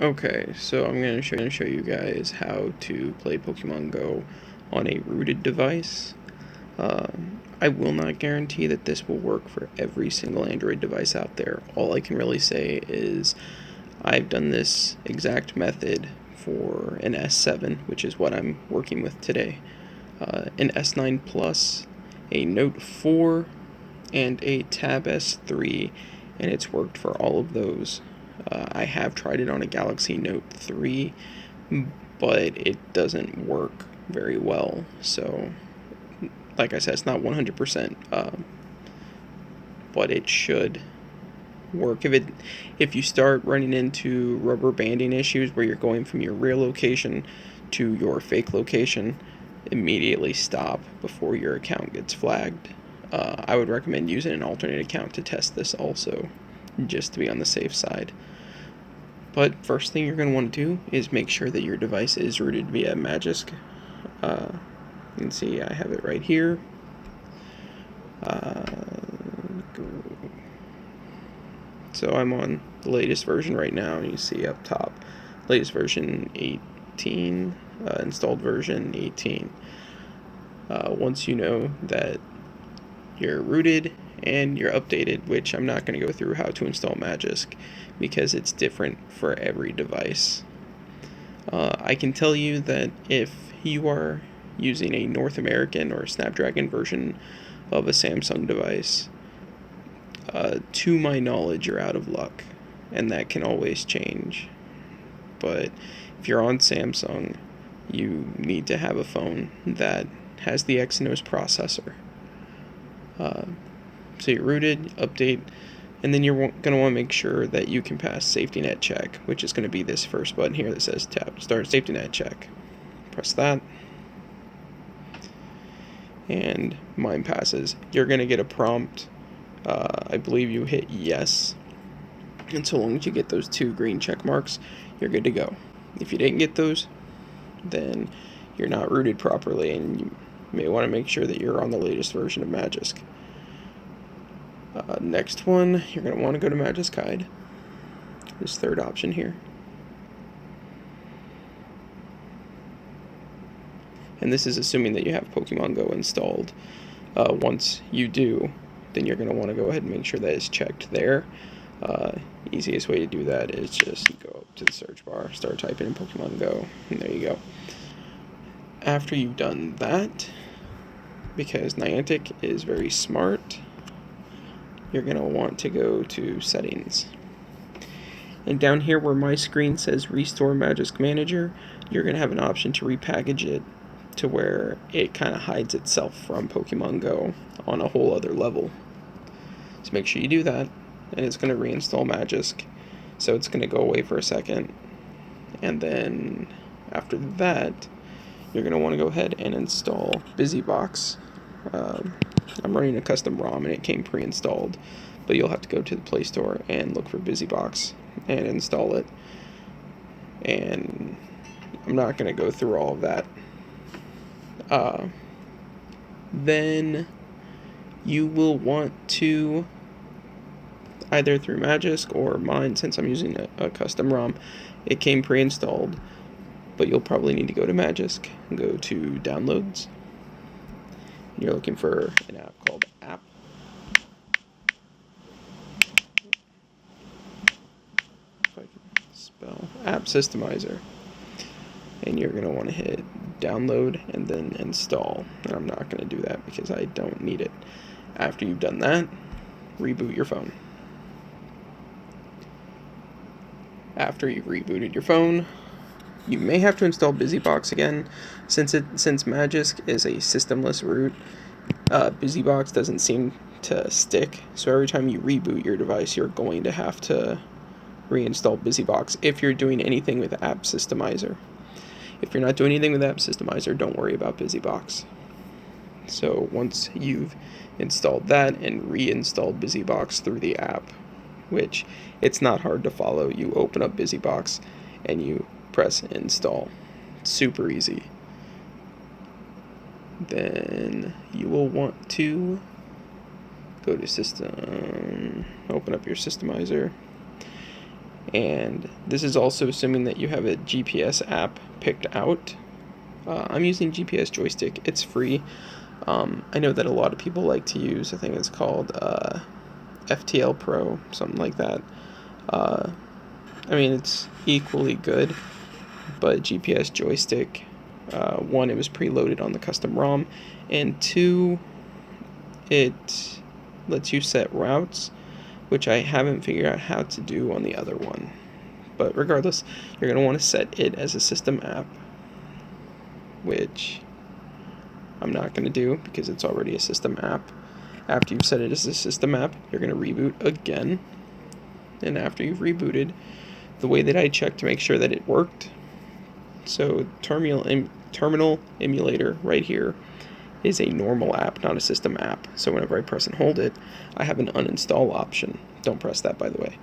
Okay, so I'm going to show you guys how to play Pokemon Go on a rooted device. I will not guarantee that this will work for every single Android device out there. All I can really say is I've done this exact method for an S7, which is what I'm working with today, an S9 Plus, a Note 4, and a Tab S3, and it's worked for all of those. I have tried it on a Galaxy Note 3, but it doesn't work very well. So, like I said, it's not 100%, but it should work. If you start running into rubber banding issues where you're going from your real location to your fake location, immediately stop before your account gets flagged. I would recommend using an alternate account to test this also, just to be on the safe side. But first thing you're going to want to do is make sure that your device is rooted via MAGISK. You can see I have it right here. So I'm on the latest version right now, and you see up top, latest version 18, installed version 18. Once you know that you're rooted and you're updated, which I'm not going to go through how to install MAGISK because it's different for every device. I can tell you that if you are using a North American or Snapdragon version of a Samsung device, to my knowledge, you're out of luck, and that can always change. But if you're on Samsung, you need to have a phone that has the Exynos processor. So you're rooted, update, and then you're going to want to make sure that you can pass safety net check, which is going to be this first button here that says tap start safety net check. Press that, and mine passes. You're going to get a prompt. I believe you hit yes, and so long as you get those 2 green check marks, you're good to go. If you didn't get those, then you're not rooted properly, and you may want to make sure that you're on the latest version of MAGISK. Next one, you're going to want to go to MAGISK Guide, this third option here. And this is assuming that you have Pokemon Go installed. Once you do, then you're going to want to go ahead and make sure that it's checked there. Easiest way to do that is just go up to the search bar, start typing in Pokemon Go, and there you go. After you've done that, because Niantic is very smart, you're going to want to go to Settings. And down here where my screen says Restore MAGISK Manager, you're going to have an option to repackage it to where it kind of hides itself from Pokemon Go on a whole other level. So make sure you do that, and it's going to reinstall MAGISK. So it's going to go away for a second, and then after that, you're going to want to go ahead and install BusyBox. I'm running a custom ROM and it came pre-installed, but you'll have to go to the Play Store and look for BusyBox and install it. And I'm not going to go through all of that. Then you will want to, either through MAGISK or mine, since I'm using a custom ROM, it came pre-installed, but you'll probably need to go to MAGISK and go to Downloads. You're looking for an app called App. If I can spell App Systemizer. And you're going to want to hit download and then install. And I'm not going to do that because I don't need it. After you've done that, reboot your phone. After you've rebooted your phone, you may have to install BusyBox again. Since MAGISK is a systemless root, BusyBox doesn't seem to stick. So every time you reboot your device, you're going to have to reinstall BusyBox if you're doing anything with App Systemizer. If you're not doing anything with App Systemizer, don't worry about BusyBox. So once you've installed that and reinstalled BusyBox through the app, which it's not hard to follow, you open up BusyBox and you press install. It's super easy. Then you will want to go to System, open up your Systemizer, And this is also assuming that you have a GPS app picked out. I'm using GPS joystick. It's free. I know that a lot of people like to use, I think it's called FTL Pro, something like that. I mean, it's equally good, but GPS joystick, one, it was preloaded on the custom ROM, and two, it lets you set routes, which I haven't figured out how to do on the other one. But regardless, you're going to want to set it as a system app, which I'm not going to do because it's already a system app. After you've set it as a system app, you're going to reboot again. And after you've rebooted, the way that I checked to make sure that it worked, so terminal emulator right here is a normal app, not a system app. So whenever I press and hold it, I have an uninstall option. Don't press that, by the way.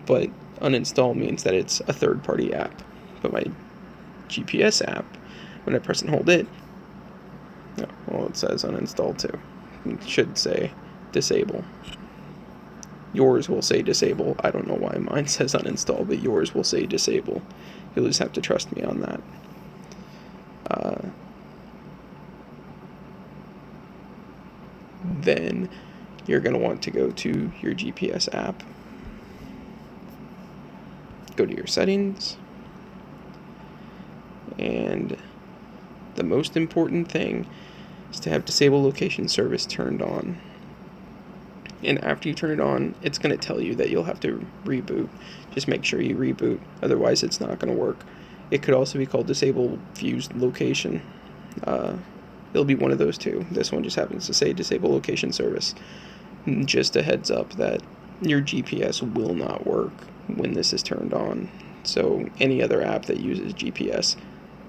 But uninstall means that it's a third-party app. But my GPS app, when I press and hold it, well, it says uninstall too. It should say disable. Yours will say disable. I don't know why mine says uninstall, but yours will say disable. You'll just have to trust me on that. Then you're going to want to go to your GPS app. Go to your settings. And the most important thing is to have disable location service turned on. And after you turn it on, it's going to tell you that you'll have to reboot. Just make sure you reboot, otherwise it's not going to work. It could also be called disable fused location. It'll be one of those two. This one just happens to say disable location service. Just a heads up that your GPS will not work when this is turned on. So any other app that uses GPS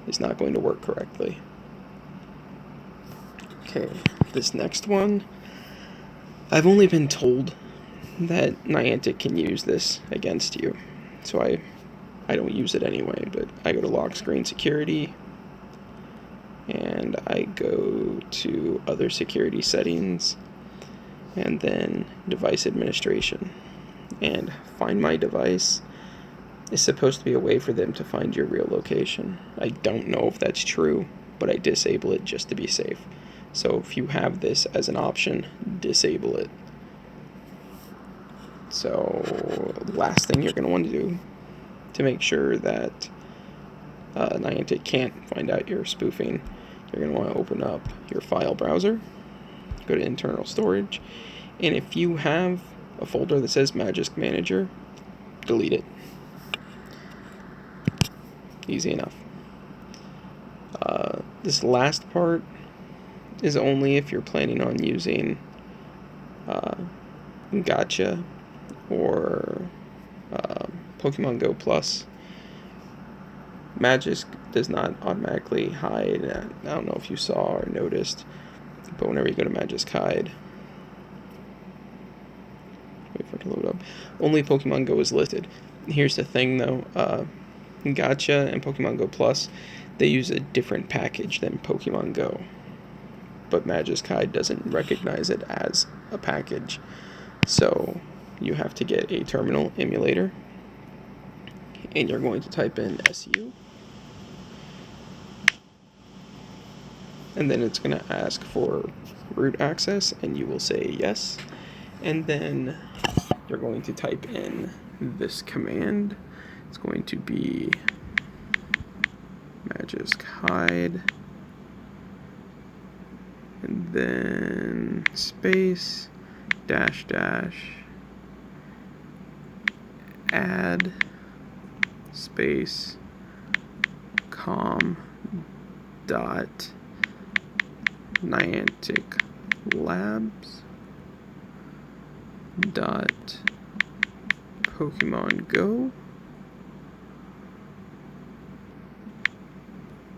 is not going to work correctly. Okay, this next one, I've only been told that Niantic can use this against you. So I don't use it anyway, but I go to lock screen security, and I go to other security settings, and then device administration. And find my device is supposed to be a way for them to find your real location. I don't know if that's true, but I disable it just to be safe. So if you have this as an option, disable it. So last thing you're going to want to do to make sure that Niantic can't find out you're spoofing, you're going to want to open up your file browser, go to internal storage, and if you have a folder that says MAGISK Manager, delete it. Easy enough. This last part is only if you're planning on using Gacha or Pokemon Go Plus. MAGISK does not automatically hide. I don't know if you saw or noticed, but whenever you go to MAGISK hide, wait for it to load up, only Pokemon Go is listed. Here's the thing though, Gacha and Pokemon Go Plus, they use a different package than Pokemon Go, but MAGISK hide doesn't recognize it as a package. So you have to get a terminal emulator, and you're going to type in SU, and then it's going to ask for root access, and you will say yes, and then you're going to type in this command. It's going to be MAGISK hide, and then space dash dash add space com dot Niantic Labs dot Pokemon Go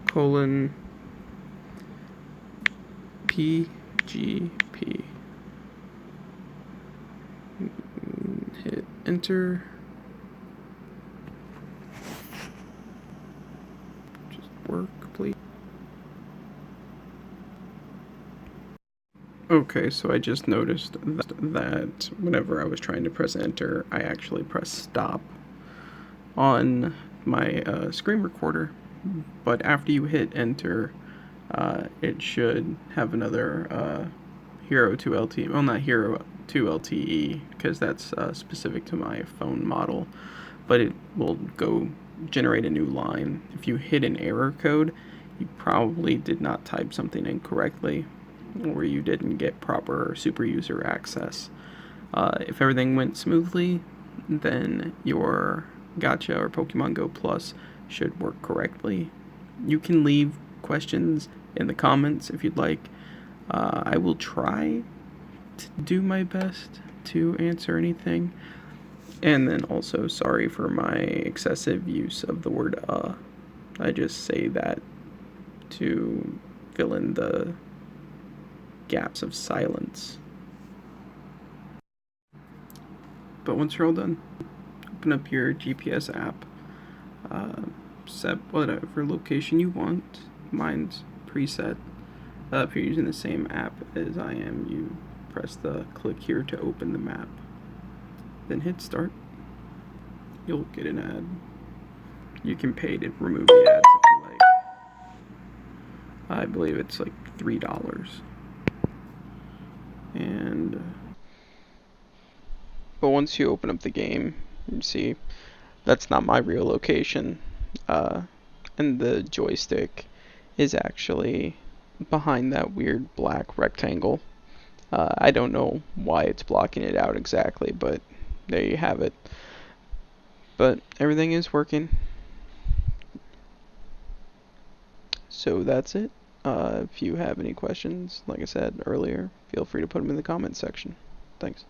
colon PGP. Hit enter. Just work, please. Okay, so I just noticed that whenever I was trying to press enter, I actually pressed stop. on my screen recorder, but after you hit enter, it should have another Hero 2 LTE. Well, not Hero 2 LTE, because that's specific to my phone model, but it will go generate a new line. If you hit an error code, you probably did not type something incorrectly, or you didn't get proper super user access. If everything went smoothly, then your Gacha or Pokemon Go Plus should work correctly. You can leave questions in the comments if you'd like. I will try to do my best to answer anything. And then also, sorry for my excessive use of the word I just say that to fill in the gaps of silence. But once you're all done, open up your GPS app, set whatever location you want. Mine's preset. If you're using the same app as I am, you press the click here to open the map. Then hit start. You'll get an ad. You can pay to remove the ads if you like. I believe it's like $3. But once you open up the game, you see that's not my real location, and the joystick is actually behind that weird black rectangle. I don't know why it's blocking it out exactly, but there you have it. But everything is working. So that's it. If you have any questions, like I said earlier, feel free to put them in the comments section. Thanks.